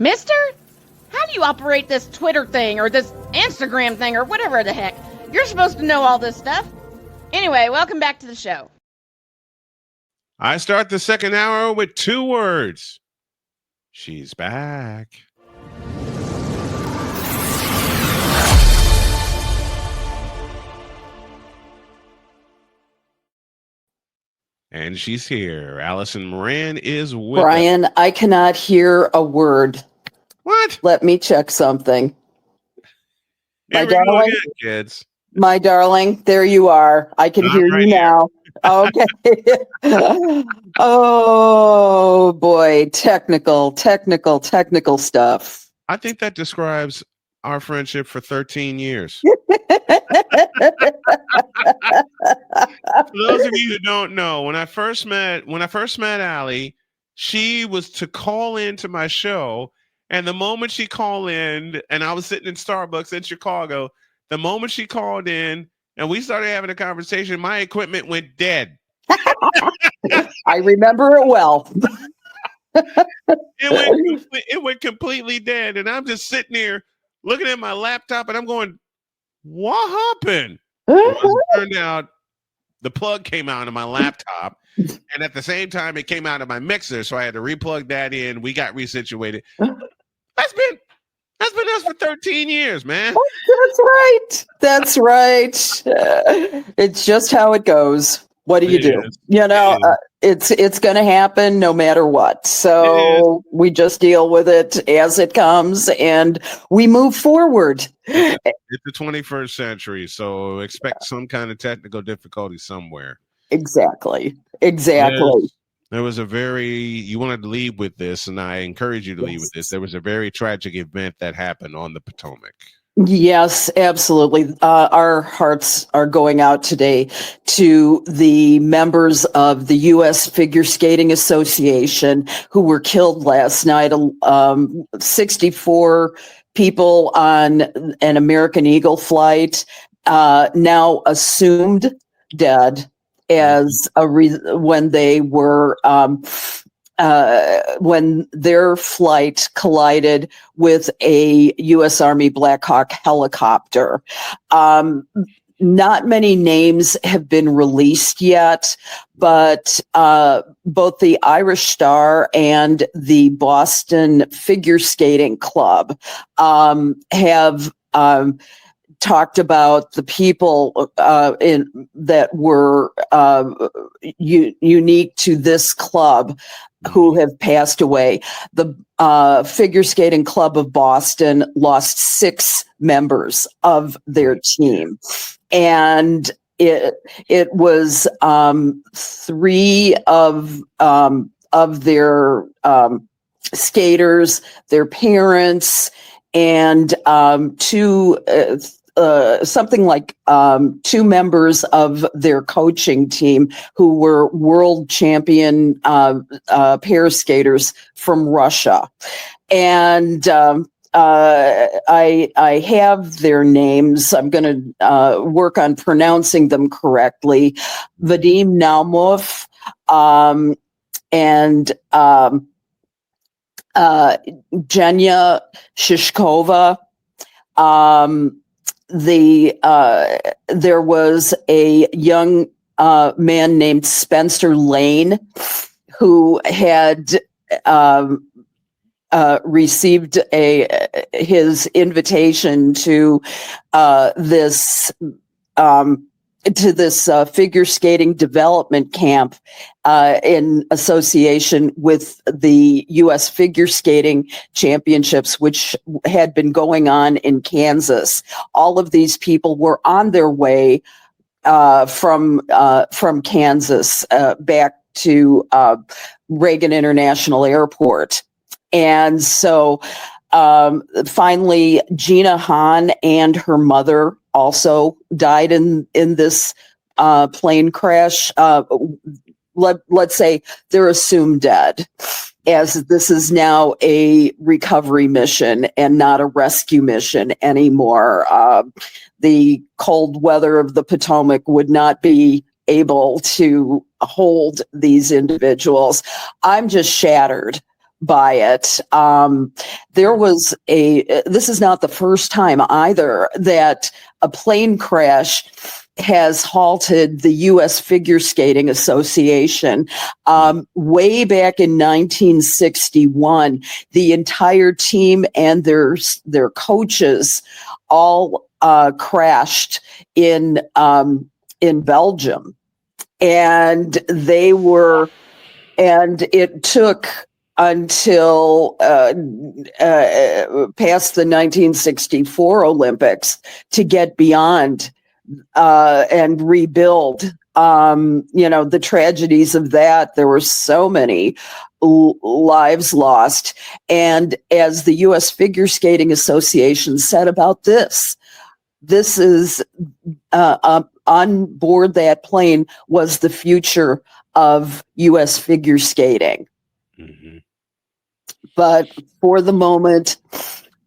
Mister? How do you operate this Twitter thing or this Instagram thing or whatever the heck? You're supposed to know all this stuff. Anyway, welcome back to the show. I start the second hour with 2 words. She's back. And she's here. Alison Moran is with Brian, us. I cannot hear a word. What? Let me check something. My darling, again, kids. My darling, there you are. I can hear you now. Okay. Oh boy, technical stuff. I think that describes our friendship for 13 years. For those of you who don't know, when I first met Allie, she was to call into my show, and the moment she called in, and I was sitting in Starbucks in Chicago, the moment she called in and we started having a conversation, my equipment went dead. I remember it well. It went completely dead, and I'm just sitting there looking at my laptop, and I'm going, what happened? Well, it turned out the plug came out of my laptop, and at the same time, it came out of my mixer, so I had to replug that in. We got resituated. That's been us for 13 years, man. That's right. It's just how it goes. What do you do? You know, it's going to happen no matter what. So we just deal with it as it comes, and we move forward. It's the 21st century, so expect some kind of technical difficulty somewhere. Exactly. There was you wanted to lead with this, and I encourage you to lead with this. There was a very tragic event that happened on the Potomac. Yes, absolutely. Our hearts are going out today to the members of the U.S. Figure Skating Association who were killed last night. 64 people on an American Eagle flight, now assumed dead as when they were when their flight collided with a U.S. Army Black Hawk helicopter. Not many names have been released yet, but both the Irish Star and the Boston Figure Skating Club have talked about the people that were unique to this club who have passed away. The Figure Skating Club of Boston lost 6 members of their team, and it was 3 of their skaters, their parents, and 2 something like 2 members of their coaching team who were world champion pair skaters from Russia. And I have their names. I'm going to work on pronouncing them correctly. Vadim Naumov and Jenya Shishkova. There was a young man named Spencer Lane who had received his invitation to this figure skating development camp in association with the U.S. Figure Skating Championships, which had been going on in Kansas. All of these people were on their way from Kansas back to Reagan International Airport. And so finally, Gina Hahn and her mother also died in this plane crash. Let's say they're assumed dead, as this is now a recovery mission and not a rescue mission anymore. The cold weather of the Potomac would not be able to hold these individuals. I'm just shattered by it. This is not the first time either that a plane crash has halted the U.S. Figure Skating Association. Way back in 1961, the entire team and their coaches all crashed in Belgium, and it took until past the 1964 Olympics to get beyond and rebuild. The tragedies of that. There were so many lives lost. And as the U.S. Figure Skating Association said about this is on board that plane was the future of U.S. figure skating. Mm-hmm. But for the moment,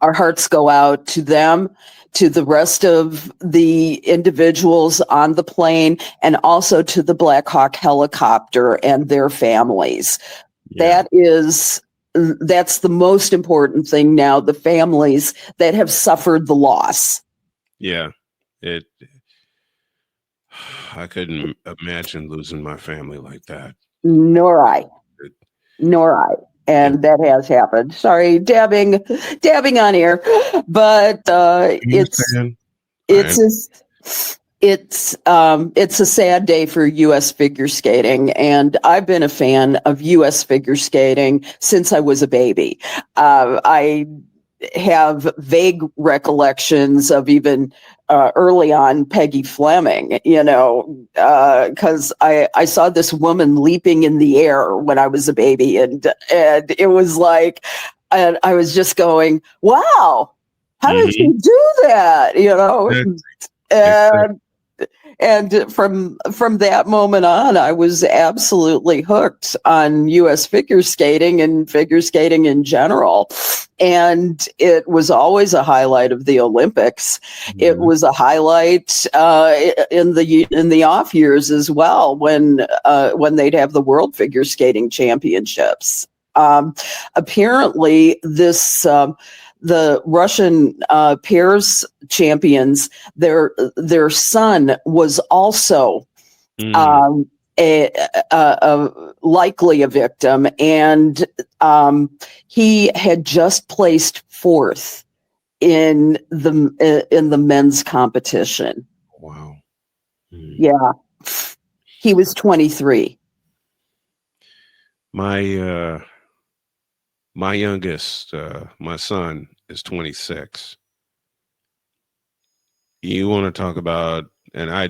our hearts go out to them, to the rest of the individuals on the plane, and also to the Black Hawk helicopter and their families. Yeah. That's the most important thing now, the families that have suffered the loss. Yeah, I couldn't imagine losing my family like that. Nor I. And that has happened. Sorry, dabbing on air, but it's a sad day for U.S. figure skating, and I've been a fan of U.S. figure skating since I was a baby. I have vague recollections of even early on Peggy Fleming, because I saw this woman leaping in the air when I was a baby, and it was like, and I was just going, wow, how did you do that? And from that moment on, I was absolutely hooked on U.S. figure skating and figure skating in general. And it was always a highlight of the Olympics. Mm-hmm. It was a highlight in the off years as well, when they'd have the World Figure Skating Championships. Apparently, the Russian pairs champions, their son was also likely a victim, and he had just placed fourth in the men's competition. Wow! Yeah, he was 23. My youngest, my son, is 26. You want to talk about, and I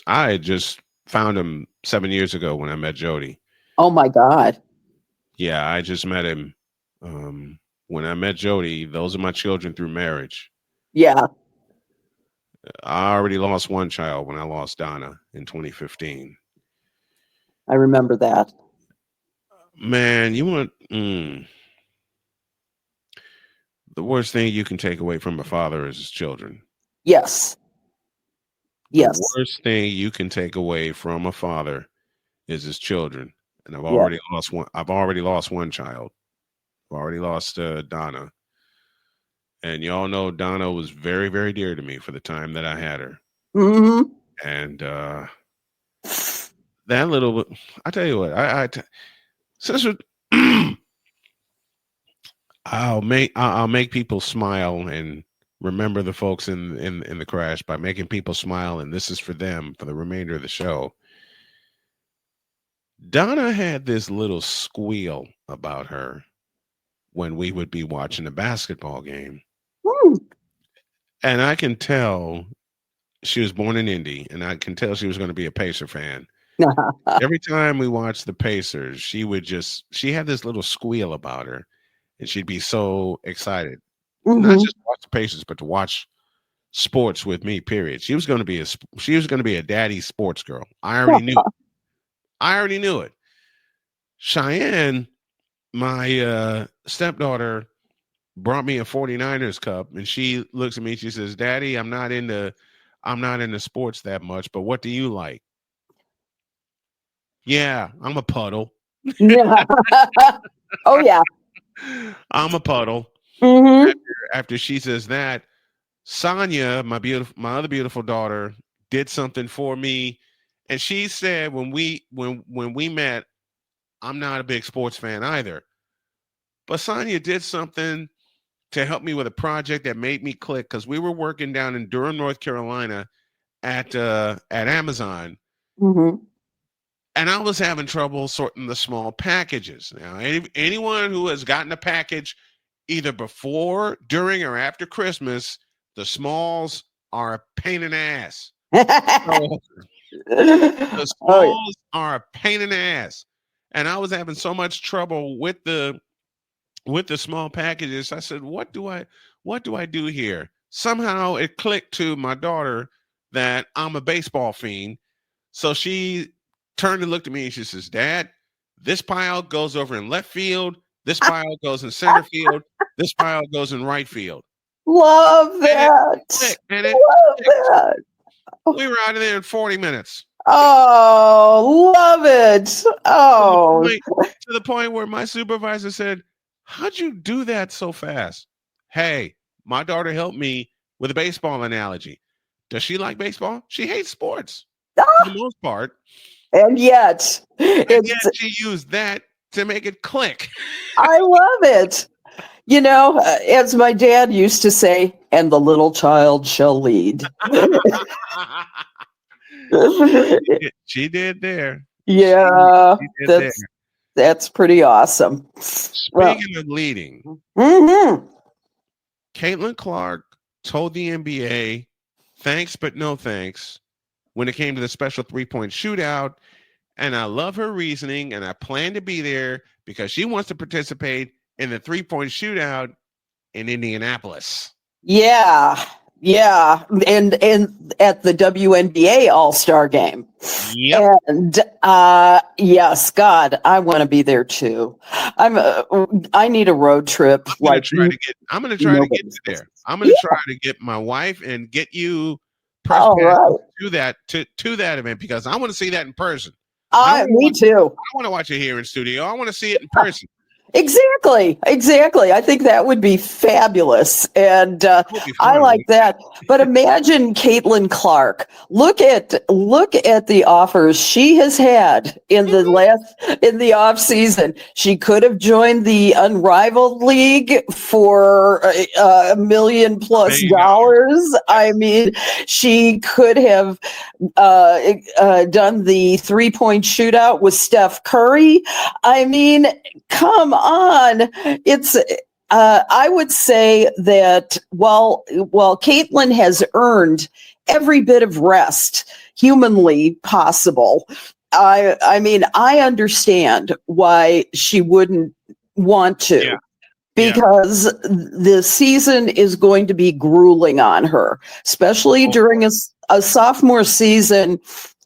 had just found him 7 years ago when I met Jody. Oh my God. Yeah, I just met him. When I met Jody, those are my children through marriage. Yeah. I already lost one child when I lost Donna in 2015. I remember that. Man, you want... The worst thing you can take away from a father is his children. Yes. The worst thing you can take away from a father is his children. And I've already lost one. I've already lost one child. I've already lost Donna. And y'all know Donna was very, very dear to me for the time that I had her. Mm-hmm. And that little, I tell you what, sister, I'll make people smile and remember the folks in the crash by making people smile, and this is for them for the remainder of the show. Donna had this little squeal about her when we would be watching a basketball game. Woo. And I can tell she was born in Indy, and I can tell she was going to be a Pacer fan. Every time we watched the Pacers, she had this little squeal about her. And she'd be so excited, not just to watch the Pacers, but to watch sports with me. Period. She was going to be a daddy sports girl. I already knew it. Cheyenne, my stepdaughter, brought me a 49ers cup, and she looks at me. She says, "Daddy, I'm not into sports that much, but what do you like?" Yeah, I'm a puddle. Yeah. Oh yeah. I'm a puddle. Mm-hmm. After she says that, Sonia, my other beautiful daughter, did something for me, and she said when we met, I'm not a big sports fan either, but Sonia did something to help me with a project that made me click because we were working down in Durham, North Carolina, at Amazon, Mm-hmm. and I was having trouble sorting the small packages. Now, anyone who has gotten a package either before, during, or after Christmas, the smalls are a pain in the ass. So, the Oh, yeah. smalls are a pain in the ass, and I was having so much trouble with the small packages. I said, what do I do here? Somehow it clicked to my daughter that I'm a baseball fiend. So she turned and looked at me and she says, Dad, this pile goes over in left field. This pile goes in center field. This pile goes in right field. Love that. Love that. We were out of there in 40 minutes. Oh, love it. Oh, To the point where my supervisor said, how'd you do that so fast? Hey, my daughter helped me with a baseball analogy. Does she like baseball? She hates sports for the most part. And yet she used that to make it click. I love it. As my dad used to say, and the little child shall lead. She did there. Yeah, She did that's pretty awesome. Speaking of leading, mm-hmm. Caitlin Clark told the NBA, thanks, but no thanks, when it came to the special 3-point shootout. And I love her reasoning, and I plan to be there because she wants to participate in the 3-point shootout in Indianapolis. Yeah. And at the WNBA All-Star game. Yep. And yes, God, I want to be there too. I need a road trip. I'm gonna try to get there. I'm gonna try to get my wife and get you to that event because I want to see that in person. Me too. I want to watch it here in studio. I want to see it in person. Exactly. I think that would be fabulous, and I like that. But imagine Caitlin Clark. Look at the offers she has had in the off season. She could have joined the Unrivaled League for $1 million+ dollars. I mean, she could have done the 3-point shootout with Steph Curry. I mean, come on. It's I would say that while Caitlin has earned every bit of rest humanly possible, I mean, I understand why she wouldn't want to. Yeah. Because the season is going to be grueling on her, especially during a sophomore season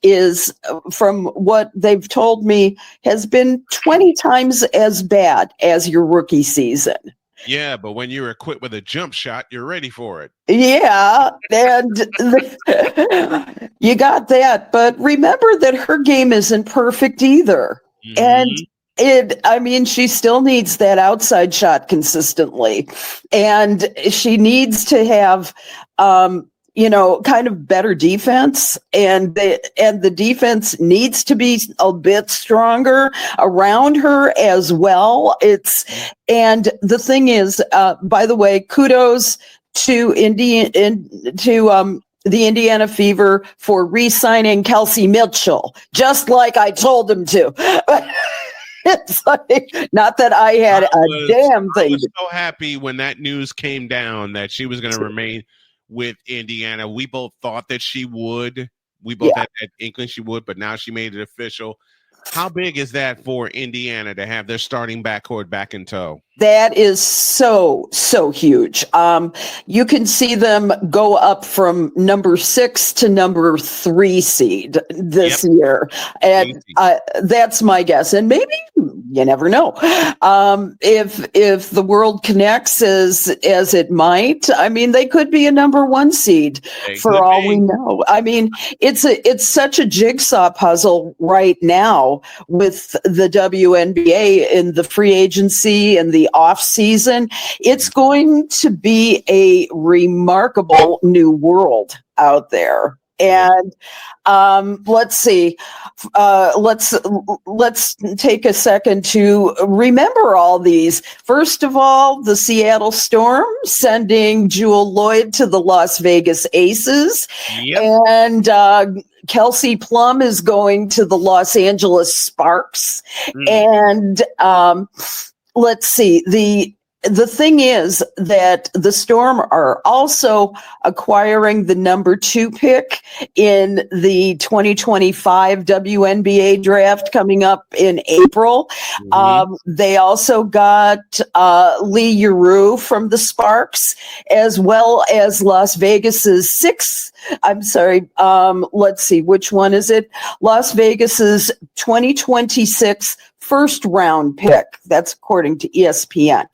is, from what they've told me, has been 20 times as bad as your rookie season. Yeah, but when you're equipped with a jump shot, you're ready for it. Yeah, and you got that. But remember that her game isn't perfect either. Mm-hmm. And she still needs that outside shot consistently. And she needs to have, kind of better defense. And the defense needs to be a bit stronger around her as well. And the thing is, by the way, kudos to the Indiana Fever for re-signing Kelsey Mitchell, just like I told him to. It's like, not that I had damn thing. I was so happy when that news came down that she was going to remain with Indiana. We both thought that she would. We both had that inkling she would, but now she made it official. How big is that for Indiana to have their starting backcourt back in tow? That is so huge. You can see them go up from number 6 to number 3 seed this year. And that's my guess. And maybe, you never know. If the world connects as it might, I mean, they could be a number 1 seed for all we know. I mean, it's such a jigsaw puzzle right now with the WNBA in the free agency and the the off season. It's going to be a remarkable new world out there. And let's see. Let's take a second to remember all these. First of all, the Seattle Storm sending Jewel Lloyd to the Las Vegas Aces, and Kelsey Plum is going to the Los Angeles Sparks. And let's see. The thing is that the Storm are also acquiring the number 2 pick in the 2025 WNBA draft coming up in April. They also got Lee Giroux from the Sparks, as well as Las Vegas's let's see, which one is it? Las Vegas's 2026 first round pick. That's according to ESPN.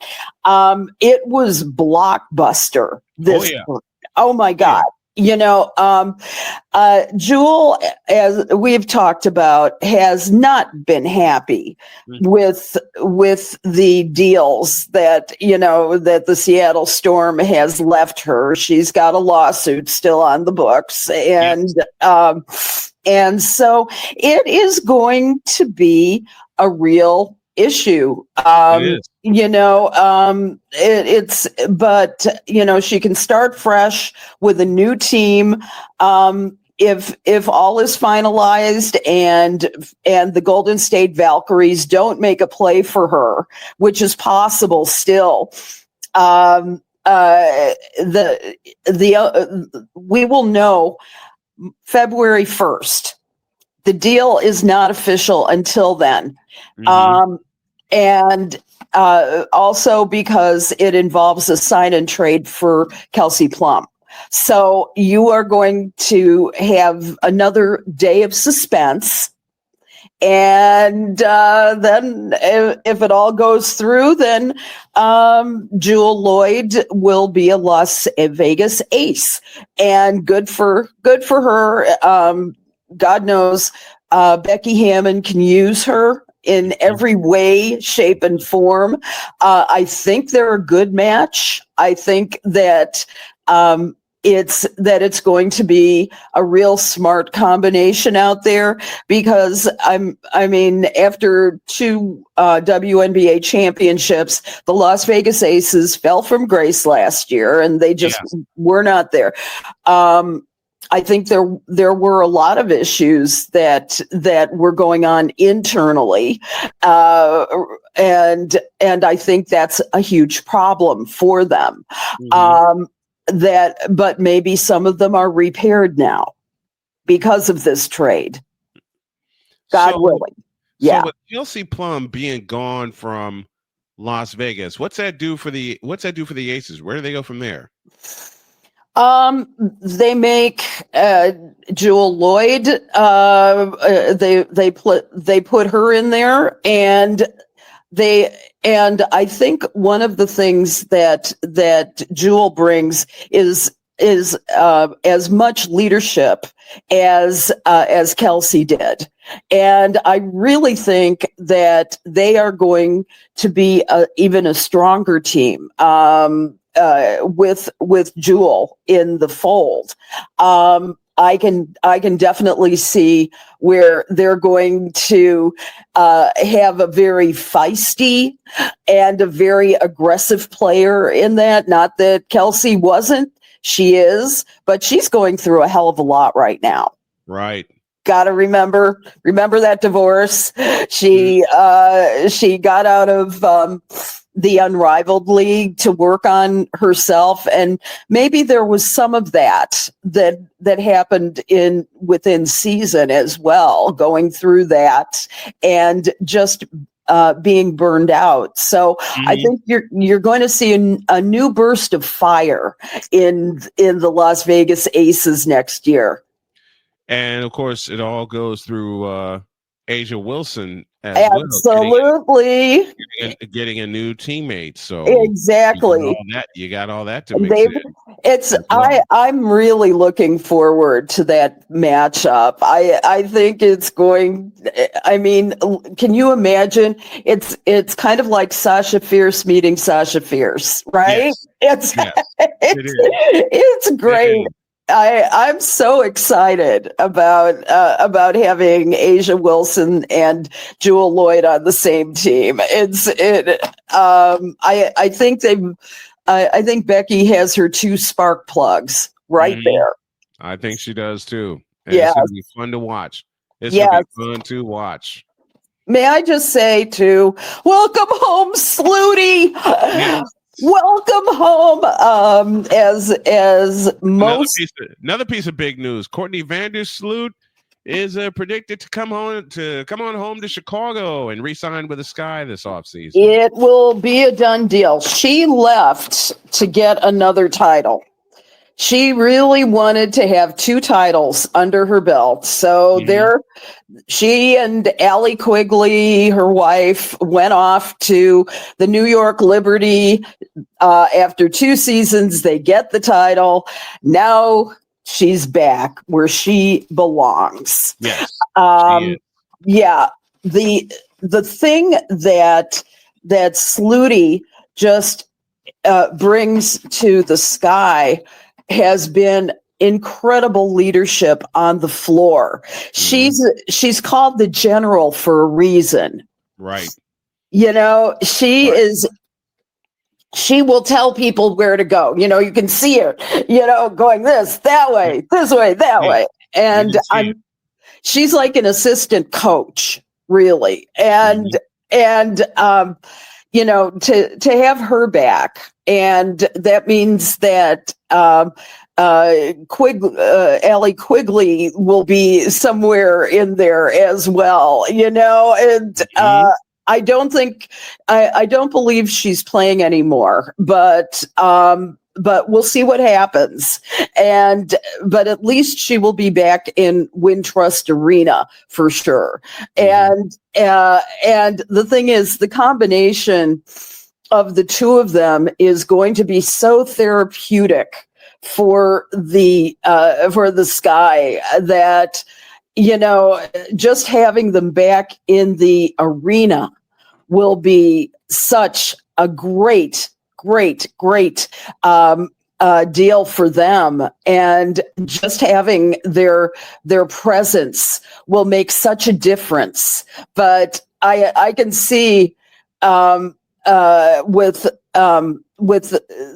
It was blockbuster. Oh my God. You know, Jewel, as we've talked about, has not been happy with the deals that, that the Seattle Storm has left her. She's got a lawsuit still on the books, and so it is going to be a real issue. She can start fresh with a new team. If all is finalized and the Golden State Valkyries don't make a play for her, which is possible still, we will know February 1st. The deal is not official until then. And also because it involves a sign and trade for Kelsey Plum. So you are going to have another day of suspense. And then if it all goes through, then Jewel Lloyd will be a Las Vegas Ace. And good for her. God knows Becky Hammond can use her in every way, shape, and form. I think they're a good match. I think that it's going to be a real smart combination out there, because after 2 WNBA championships, the Las Vegas Aces fell from grace last year, and they just were not there. I think there were a lot of issues that were going on internally, and I think that's a huge problem for them. But maybe some of them are repaired now because of this trade. God willing. Yeah. So with Kelsey Plum being gone from Las Vegas, what's that do for the Aces? Where do they go from there? They make Jewel Lloyd. They put her in there, and I think one of the things that Jewel brings is as much leadership as Kelsey did. And I really think that they are going to be even a stronger team. With Jewel in the fold. I can definitely see where they're going to have a very feisty and a very aggressive player in that. Not that Kelsey wasn't, she is, but she's going through a hell of a lot right now. Right. Got to remember that divorce. She got out of the Unrivaled League to work on herself, and maybe there was some of that happened within season as well, going through that and just being burned out. So I think you're going to see a new burst of fire in the Las Vegas Aces next year. And of course, it all goes through Asia Wilson as absolutely getting a new teammate. So exactly, you got all that to mix in. I'm really looking forward to that matchup. I think it's going. I mean, can you imagine? It's kind of like Sasha Fierce meeting Sasha Fierce, right? Yes. Yes, it is. It's great. I'm so excited about having Asia Wilson and Jewel Lloyd on the same team. I think I think Becky has her two spark plugs right there. I think she does too. And Yeah. it's going to be fun to watch. It's Yes. going to be fun to watch. May I just say too, welcome home, Sluty. Yes. Welcome home. As most Another piece of big news. Courtney Vandersloot is predicted to come on home to Chicago and re-sign with the Sky this offseason. It will be a done deal. She left to get another title. She really wanted to have two titles under her belt. So she and Allie Quigley, her wife, went off to the New York Liberty. After 2 seasons, they get the title. Now she's back where she belongs. Yes. Yeah. The thing that Sluty just brings to the Sky has been incredible leadership on the floor. She's called the general for a reason. Right. You know, she will tell people where to go. You know, you can see her, going that way, that way. And she's like an assistant coach, really. And to have her back, and that means that Allie Quigley will be somewhere in there as well, and I don't believe she's playing anymore, but we'll see what happens. But at least she will be back in Wintrust Arena for sure. And the thing is, the combination of the two of them is going to be so therapeutic for the Sky that, just having them back in the arena will be such a great deal for them. And just having their presence will make such a difference. But I can see with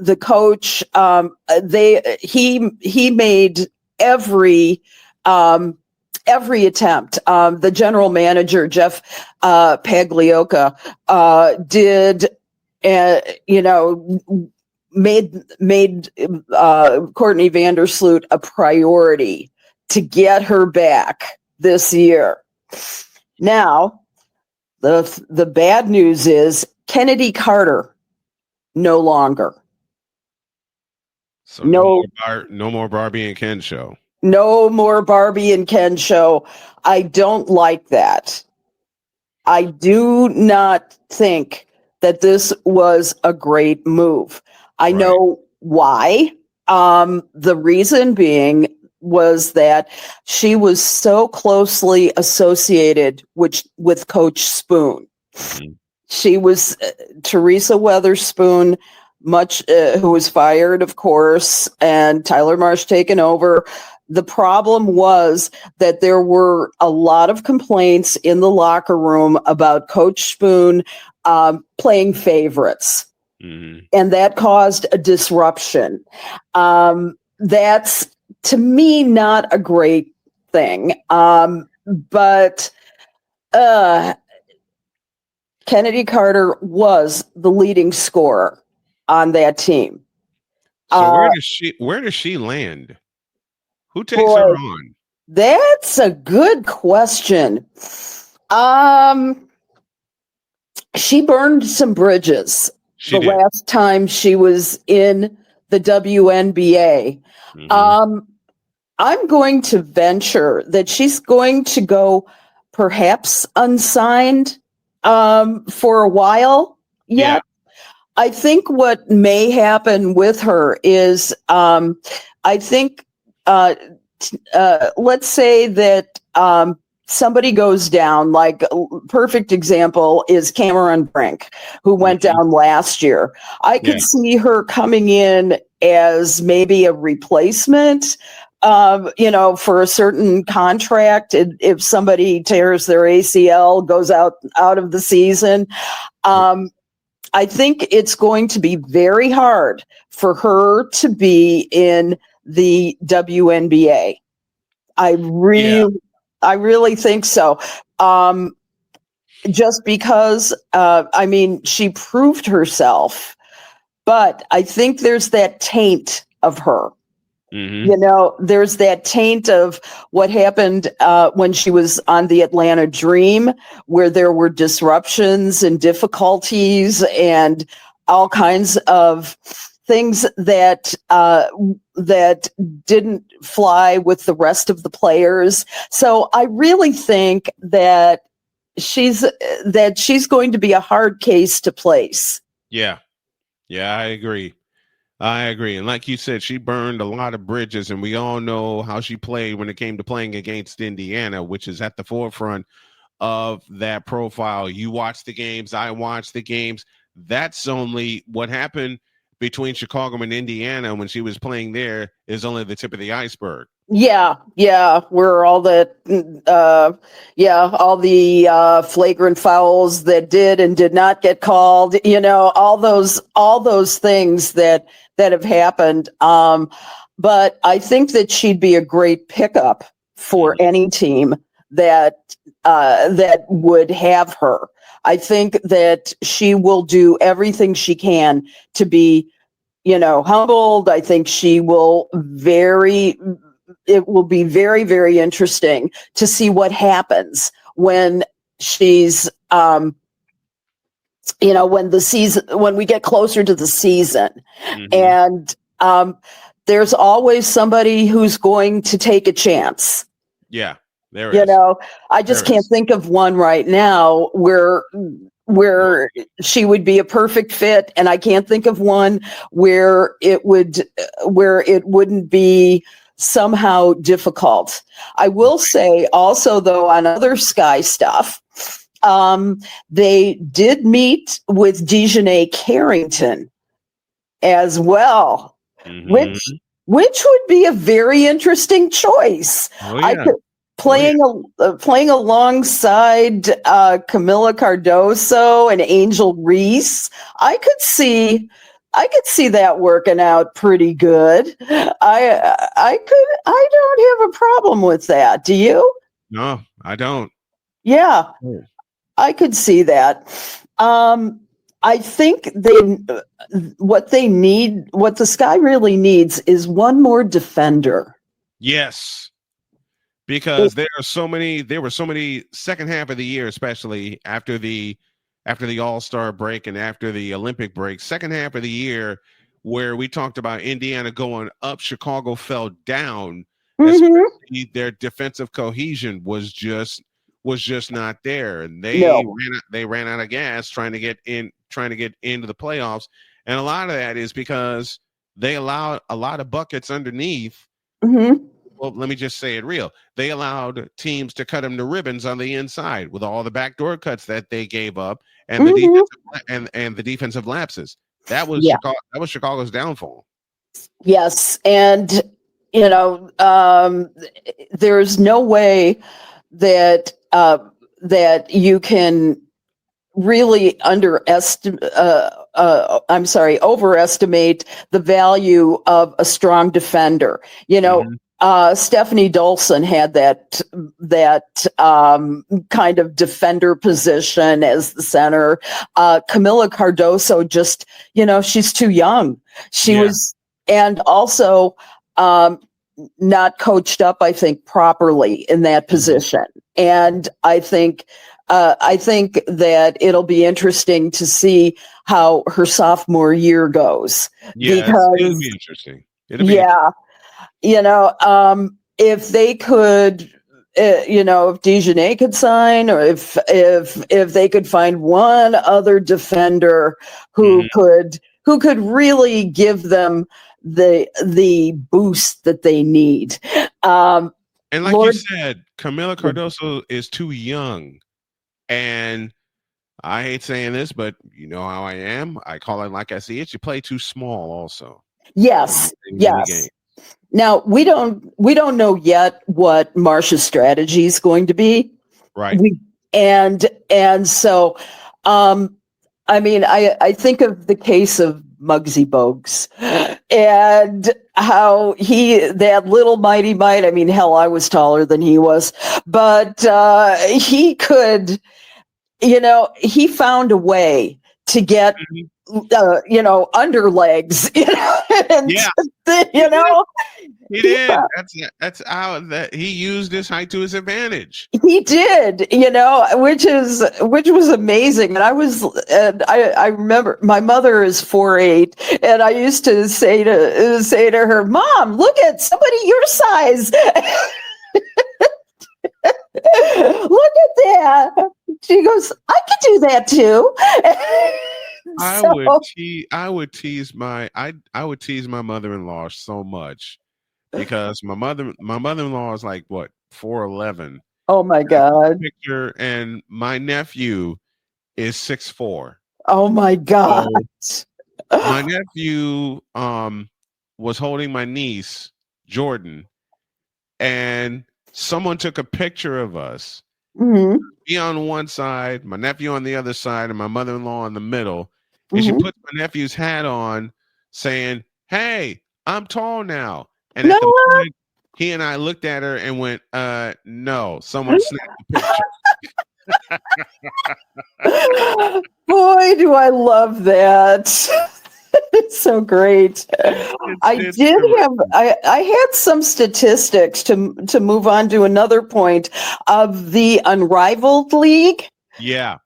the coach, he made every attempt. The general manager, Jeff Pagliocca, made Courtney Vandersloot a priority to get her back this year. Now, the bad news is Kennedy Carter no longer. So no more Barbie and Ken show. No more Barbie and Ken show. I don't like that. I do not think that this was a great move. I know why. The reason being was that she was so closely associated with Coach Spoon. She was Teresa Weatherspoon, who was fired, of course, and Tyler Marsh taken over. The problem was that there were a lot of complaints in the locker room about Coach Spoon playing favorites. And that caused a disruption. That's, to me, not a great thing. But Kennedy Carter was the leading scorer on that team. So where does she land? Who takes her on? That's a good question. She burned some bridges last time she was in the WNBA. I'm going to venture that she's going to go perhaps unsigned for a while yet. I think what may happen with her is, I think, let's say that somebody goes down, like perfect example is Cameron Brink, who went down last year. I could see her coming in as maybe a replacement, for a certain contract. If somebody tears their ACL, goes out of the season, I think it's going to be very hard for her to be in the WNBA. I really think so. Just because, she proved herself, but I think there's that taint of her. There's that taint of what happened when she was on the Atlanta Dream, where there were disruptions and difficulties and all kinds of things that didn't fly with the rest of the players. So I really think that she's going to be a hard case to place. Yeah, I agree. And like you said, she burned a lot of bridges, and we all know how she played when it came to playing against Indiana, which is at the forefront of that profile. You watch the games, I watch the games. That's only what happened between Chicago and Indiana when she was playing there is only the tip of the iceberg. Yeah, where all the flagrant fouls that did and did not get called, all those things that have happened. But I think that she'd be a great pickup for any team that would have her. I think that she will do everything she can to be, humbled. I think it will be very, very interesting to see what happens when she's, when we get closer to the season. And there's always somebody who's going to take a chance. Yeah, there is. I just can't think of one right now where she would be a perfect fit, and I can't think of one where it wouldn't be somehow difficult. I will say also, though, on other Sky stuff, they did meet with Dejanay Carrington as well, which would be a very interesting choice. Playing alongside Camila Cardoso and Angel Reese, I could see that working out pretty good. I don't have a problem with that. Do you? No, I don't. Yeah, I could see that. I think what the Sky really needs is one more defender. Yes. Because there were so many second half of the year, especially after the All-Star break and after the Olympic break, second half of the year, where we talked about Indiana going up, Chicago fell down. Especially their defensive cohesion was just not there, and they ran out of gas trying to get into the playoffs. And a lot of that is because they allowed a lot of buckets underneath. Well, let me just say it real. They allowed teams to cut them to ribbons on the inside with all the backdoor cuts that they gave up and the defensive lapses. That was Chicago's downfall. Yes, and there's no way that you can really overestimate the value of a strong defender. Stephanie Dolson had that kind of defender position as the center. Camila Cardoso just, she's too young. She was, and also not coached up, I think, properly in that position. And I think that it'll be interesting to see how her sophomore year goes. Yeah, it'll be interesting. If they could if Dejanay could sign, or if they could find one other defender who could really give them the boost that they need. And like you said, Camila Cardoso is too young, and I hate saying this, but you know how I am. I call it like I see it. You play too small, also. Yes. Now we don't know yet what Marcia's strategy is going to be. Right. So, I think of the case of Muggsy Bogues and how that little mighty might. I mean, hell, I was taller than he was, but he could. He found a way to get, underlegs, He did. That's how he used his height to his advantage. He did, which was amazing. And I remember my mother is 4'8", and I used to say to her, "Mom, look at somebody your size." Look at that. She goes, "I could do that too." I would tease my mother-in-law so much, because my mother-in-law is like what, 4'11". Oh my God. Picture, and my nephew is 6'4". Oh my God. So my nephew was holding my niece, Jordan, and someone took a picture of us. Mm-hmm. Me on one side, my nephew on the other side, and my mother-in-law in the middle. And she puts my nephew's hat on, saying, "Hey, I'm tall now." And at the moment, he and I looked at her and went, "No, someone snapped the picture." Boy, do I love that. It's so great. I had some statistics to move on to another point of the Unrivaled League. Yeah.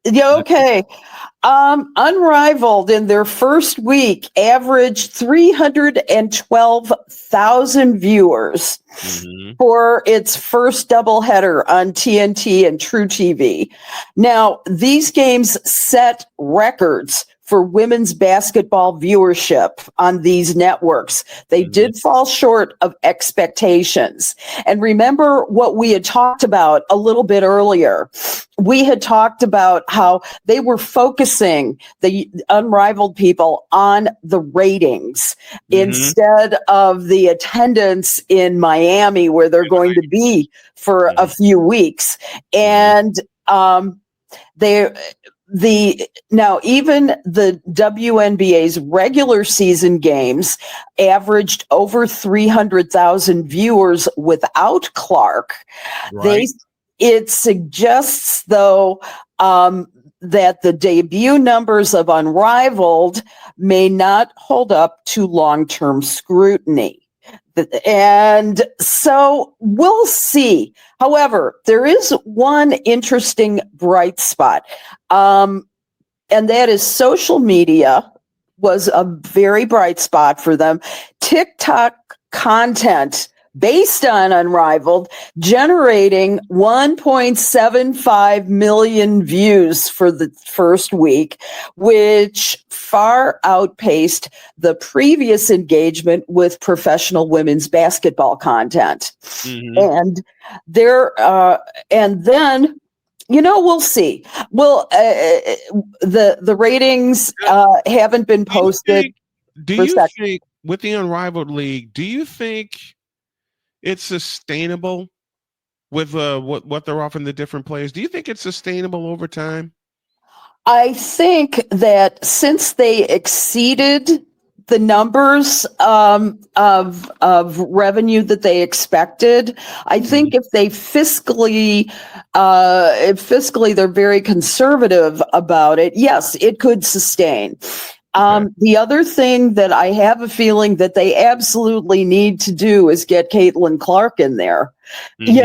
Okay. Unrivaled in their first week averaged 312,000 viewers for its first doubleheader on TNT and True TV. Now, these games set records for women's basketball viewership on these networks. They did fall short of expectations. And remember what we had talked about a little bit earlier. We had talked about how they were focusing, the Unrivaled people, on the ratings instead of the attendance in Miami, where they're going to be for a few weeks. And now even the WNBA's regular season games averaged over 300,000 viewers without Clark. Right. It suggests, though, that the debut numbers of Unrivaled may not hold up to long-term scrutiny. And so we'll see. However, there is one interesting bright spot, and that is social media was a very bright spot for them. TikTok content based on Unrivaled, generating 1.75 million views for the first week, which far outpaced the previous engagement with professional women's basketball content. And then, we'll see. Well, the ratings haven't been posted. Do you think with the Unrivaled League, do you think it's sustainable with what they're offering the different players? Do you think it's sustainable over time? I think that since they exceeded the numbers of revenue that they expected, I think if they fiscally they're very conservative about it, yes, it could sustain. The other thing that I have a feeling that they absolutely need to do is get Caitlin Clark in there. That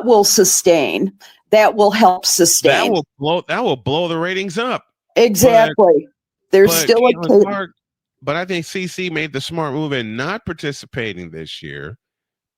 will sustain. That will help sustain. That will blow the ratings up. Exactly. There's still a Clark, but I think CC made the smart move in not participating this year,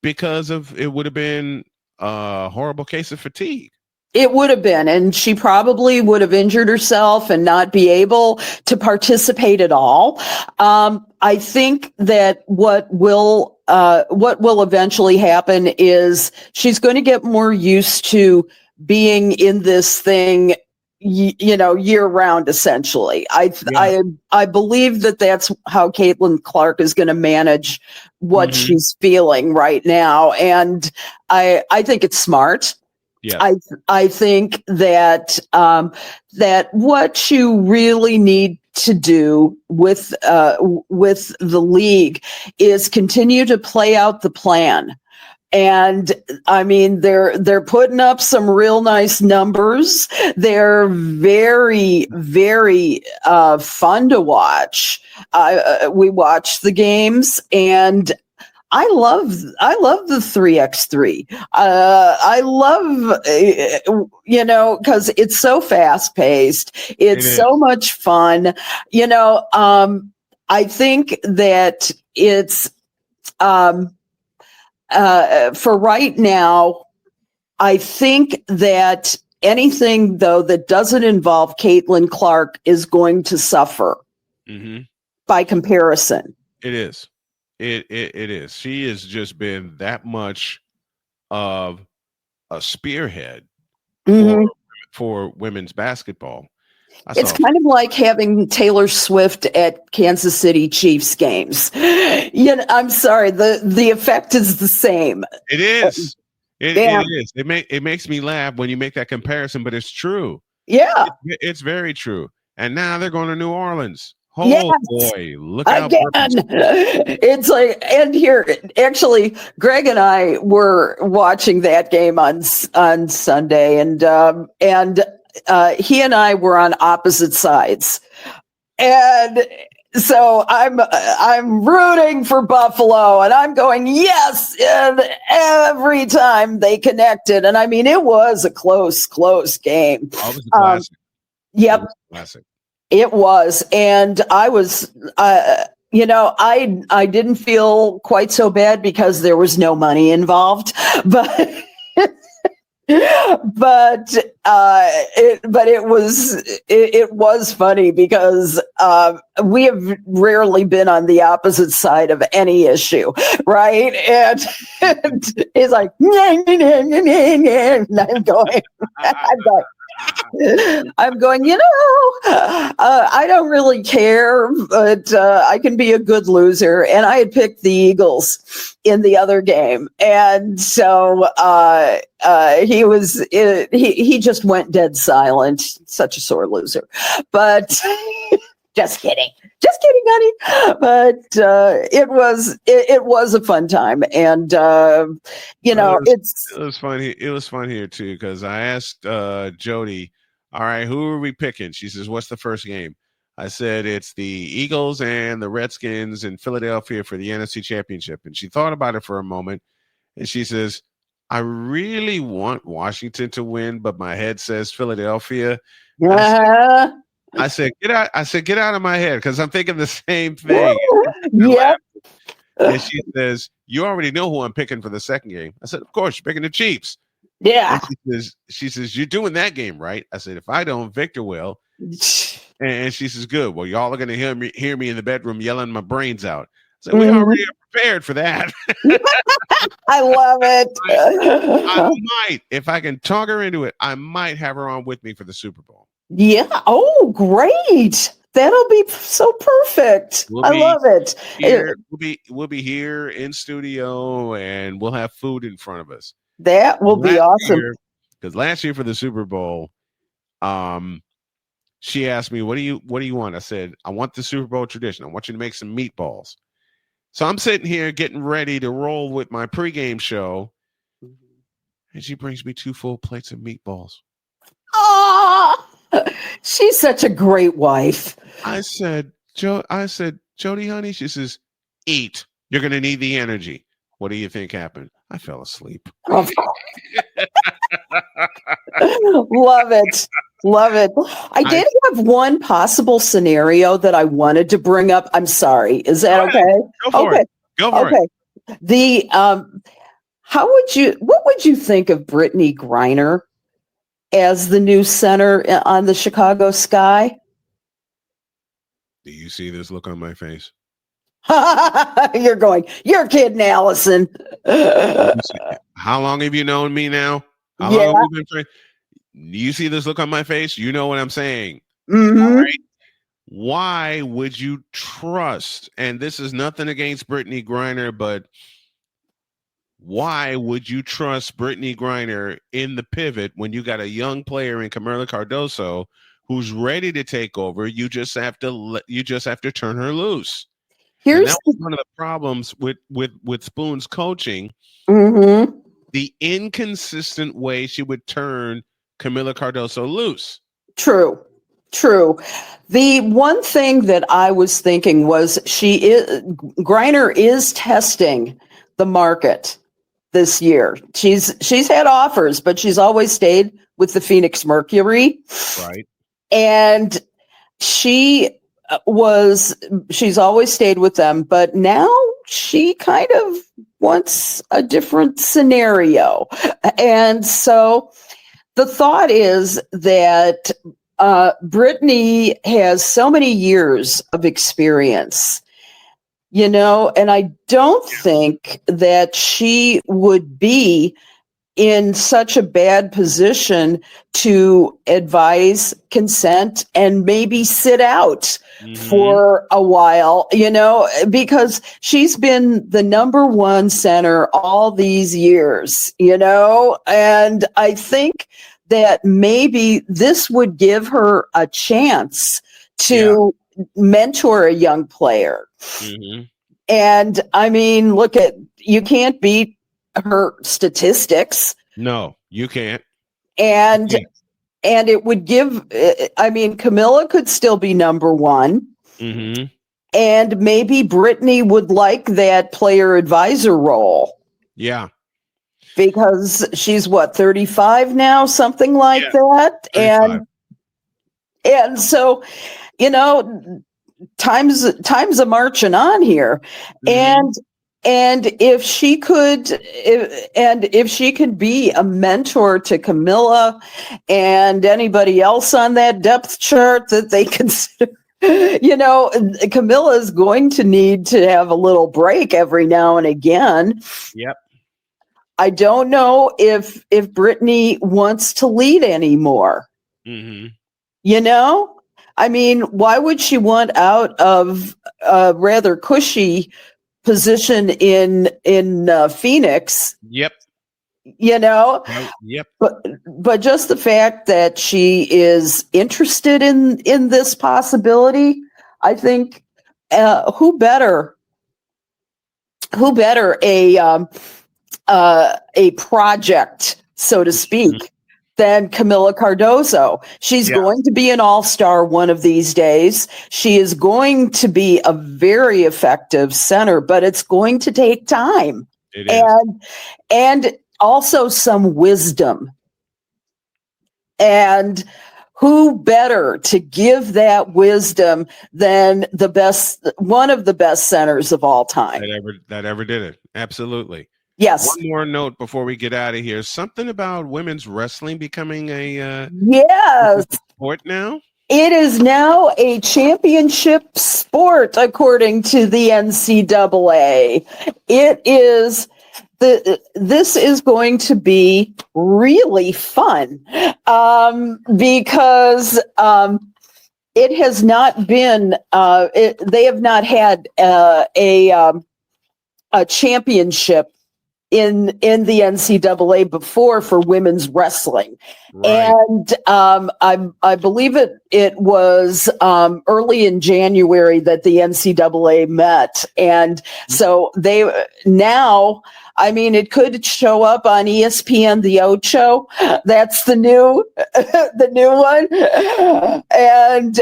because of it would have been a horrible case of fatigue. It would have been, and she probably would have injured herself and not be able to participate at all. I think that what will eventually happen is she's going to get more used to being in this thing, year round. Essentially, I believe that that's how Caitlin Clark is going to manage what she's feeling right now, and I think it's smart. Yeah. I think that that what you really need to do with the league is continue to play out the plan. And I mean, they're putting up some real nice numbers. They're very, very fun to watch. We watch the games, and I love the 3x3. I love, because it's so fast paced. It's so much fun. I think that it's, for right now, I think that anything though that doesn't involve Caitlin Clark is going to suffer by comparison. It is. It is. She has just been that much of a spearhead for women's basketball. It's kind of like having Taylor Swift at Kansas City Chiefs games. I'm sorry, the effect is the same. It is. It is. It makes me laugh when you make that comparison, but it's true. Yeah, it's very true. And now they're going to New Orleans. Oh boy, look out. It's like, and here, actually, Greg and I were watching that game on Sunday, and he and I were on opposite sides. And so I'm rooting for Buffalo, and I'm going, yes, and every time they connected. And I mean, it was a close game. Oh, it was a classic. Yep. Classic. It was, and I was, I didn't feel quite so bad because there was no money involved, but it was funny because we have rarely been on the opposite side of any issue, right? And it's like, and I'm going, I don't really care, but I can be a good loser. And I had picked the Eagles in the other game. And so he just went dead silent. Such a sore loser. But just kidding, honey. But it was a fun time, and it was fun. It was fun here too because I asked Jody, "All right, who are we picking?" She says, "What's the first game?" I said, "It's the Eagles and the Redskins in Philadelphia for the NFC Championship." And she thought about it for a moment, and she says, "I really want Washington to win, but my head says Philadelphia." I said, get out. I said, get out of my head because I'm thinking the same thing. Yeah. And she says, "You already know who I'm picking for the second game." I said, "Of course, you're picking the Chiefs." Yeah. And she says, "You're doing that game, right?" I said, "If I don't, Victor will." And she says, "Good. Well, y'all are going to hear me in the bedroom yelling my brains out." So we already are prepared for that. I love it. I might, if I can talk her into it, I might have her on with me for the Super Bowl. Yeah. Oh, great. That'll be so perfect. I love it. We'll be here in studio, and we'll have food in front of us. That will be awesome. Because last year for the Super Bowl, she asked me, "What do you want?" I said, "I want the Super Bowl tradition. I want you to make some meatballs." So I'm sitting here getting ready to roll with my pregame show, and she brings me 2 full plates of meatballs. Oh, she's such a great wife. I said, "Jody, honey," she says, "Eat. You're going to need the energy." What do you think happened? I fell asleep. Love it. Love it. I did have one possible scenario that I wanted to bring up. I'm sorry. Is that okay? Go for it. Go for it. The what would you think of Brittany Griner as the new center on the Chicago Sky? Do you see this look on my face? You're kidding, Alison. How long have you known me now? How long have we been friends? You see this look on my face? You know what I'm saying. Mm-hmm. All right. Why would you trust? And this is nothing against Brittany Griner, but why would you trust Brittany Griner in the pivot when you got a young player in Camila Cardoso who's ready to take over? You just have to turn her loose. And that was one of the problems with Spoon's coaching. Mm-hmm. The inconsistent way she would turn Camila Cardoso loose. True. The one thing that I was thinking was Griner is testing the market this year. She's had offers, but she's always stayed with the Phoenix Mercury. Right. And she's always stayed with them, but now she kind of wants a different scenario. And so the thought is that Brittany has so many years of experience, and I don't think that she would be in such a bad position to advise, consent, and maybe sit out for a while, because she's been the number one center all these years, and I think that maybe this would give her a chance to mentor a young player. Mm-hmm. And I mean, you can't beat her statistics. No, you can't. And it would give, Camila could still be number one. Mm-hmm. And maybe Brittany would like that player advisor role. Yeah. Because she's 35 now, something like that. 35. And so, time's a marching on here. Mm-hmm. And if she could be a mentor to Camila and anybody else on that depth chart that they consider, Camila is going to need to have a little break every now and again. Yep. I don't know if Brittany wants to lead anymore. Mm-hmm. Why would she want out of a rather cushy position in Phoenix? Yep. Yep. But just the fact that she is interested in this possibility, I think, who better a project, so to speak, than Camila Cardoso. She's going to be an all-star one of these days. She is going to be a very effective center, but it's going to take time. It is. And also some wisdom. And who better to give that wisdom than one of the best centers of all time that ever did it? Absolutely. Yes. One more note before we get out of here. Something about women's wrestling becoming a sport now. It is now a championship sport, according to the NCAA. It is. This is going to be really fun because it has not been. They have not had a championship in the NCAA before for women's wrestling. Right. And I believe it was early in January that the NCAA met. And so it could show up on ESPN The Ocho. That's the new one. And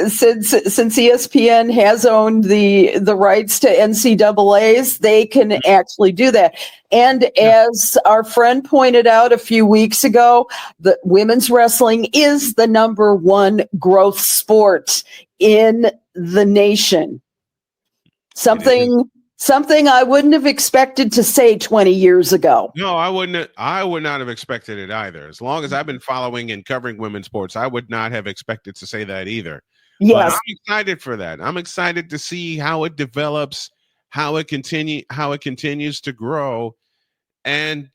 since ESPN has owned the rights to NCAAs, they can actually do that. And as our friend pointed out a few weeks ago, the women's wrestling is the number one growth sport in the nation. Something Something I wouldn't have expected to say 20 years ago. No, I wouldn't. I would not have expected it either. As long as I've been following and covering women's sports, I would not have expected to say that either. But Yes. I'm excited for that. I'm excited to see how it develops, how it continues to grow, and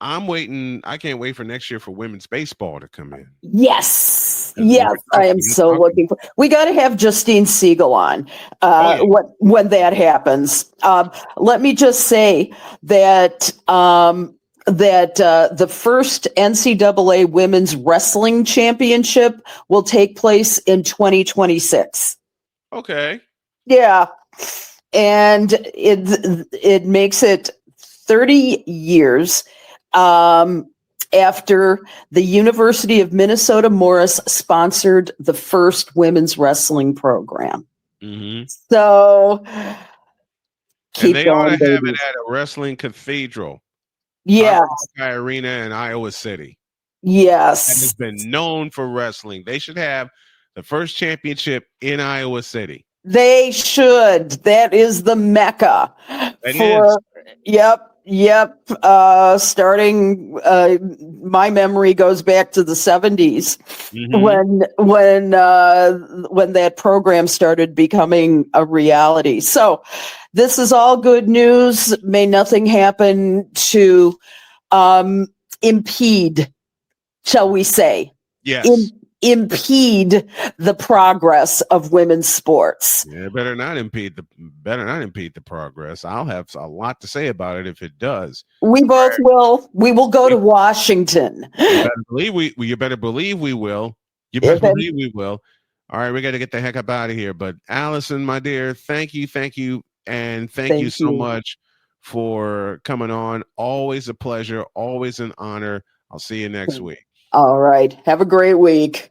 I'm waiting. I can't wait for next year for women's baseball to come in. Yes. And we Yes. were I am talking- so looking for. We got to have Justine Siegel on yeah. when that happens. Let me just say that the first NCAA Women's Wrestling Championship will take place in 2026. Okay. Yeah, and it makes it 30 years after the University of Minnesota Morris sponsored the first women's wrestling program. Mm-hmm. So keep And they going, ought to have baby. it at a wrestling cathedral. Yeah. Hawkeye Arena in Iowa City. That Yes. has been known for wrestling. They should have the first championship in Iowa City. They should. That is the mecca It for. is. Yep. Starting, my memory goes back to the 70s Mhm. when that program started becoming a reality. So this is all good news. May nothing happen to impede, shall we say, Yes. impede the progress of women's sports. Yeah, better not impede the progress. I'll have a lot to say about it if it does. We both will. We will go to Washington. You better believe we will. You better believe we will. All right, we got to get the heck up out of here. But Alison, my dear, thank you, and thank you so much for coming on. Always a pleasure, always an honor. I'll see you next week. All right. Have a great week.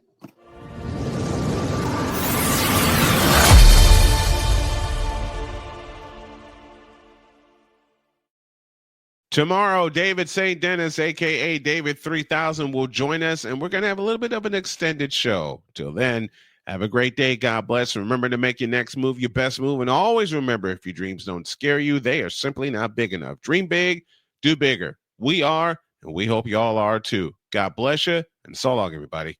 Tomorrow, David St. Dennis, a.k.a. David 3000, will join us, and we're going to have a little bit of an extended show. Till then, have a great day. God bless. Remember to make your next move your best move, and always remember, if your dreams don't scare you, they are simply not big enough. Dream big, do bigger. We are, and we hope you all are too. God bless you, and so long, everybody.